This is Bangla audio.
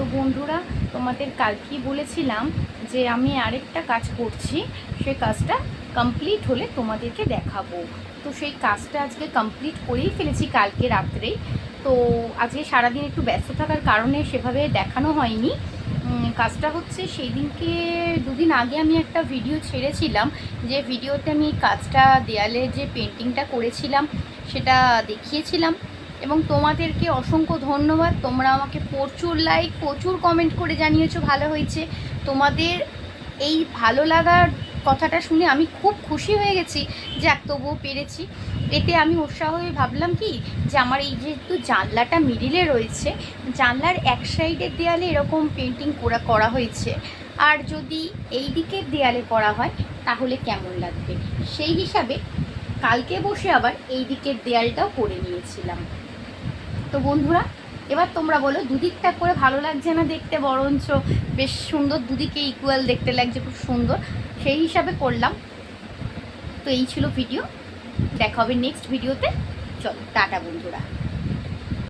তো বন্ধুরা, তোমাদের কালকেই বলেছিলাম যে আমি আরেকটা কাজ করছি, সেই কাজটা কমপ্লিট হলে তোমাদেরকে দেখাবো। তো সেই কাজটা আজকে কমপ্লিট করেই ফেলেছি কালকে রাত্রেই। তো আজকে সারাদিন একটু ব্যস্ত থাকার কারণে সেভাবে দেখানো হয়নি। কাজটা হচ্ছে সেই দিনকে দুদিন আগে আমি একটা ভিডিও ছেড়েছিলাম, যে ভিডিওতে আমি কাজটা দেয়ালে যে পেন্টিংটা করেছিলাম সেটা দেখিয়েছিলাম। এবং তোমাদেরকে অসংখ্য ধন্যবাদ, তোমরা আমাকে প্রচুর লাইক প্রচুর কমেন্ট করে জানিয়েছো ভালো হয়েছে। তোমাদের এই ভালো লাগার কথাটা শুনে আমি খুব খুশি হয়ে গেছি যে তবুও পেরেছি। এতে আমি উৎসাহ হয়ে ভাবলাম কি, যে আমার এই যেহেতু জানলাটা মিডিলে রয়েছে, জানলার এক সাইডের দেয়ালে এরকম পেন্টিং করা হয়েছে, আর যদি এই দিকের দেয়ালে করা হয় তাহলে কেমন লাগবে, সেই হিসাবে কালকে বসে আবার এই দিকের দেয়ালটাও করে নিয়েছিলাম। তো বন্ধুরা, এবার তোমরা বলো দুদিকটা করে ভালো লাগছে না দেখতে, বরঞ্চ বেশ সুন্দর, দুদিকে ইকুয়াল দেখতে লাগছে, খুব সুন্দর, সেই হিসাবে করলাম। তো এই ছিল ভিডিও, দেখা হবে নেক্সট ভিডিওতে। চলো টাটা বন্ধুরা।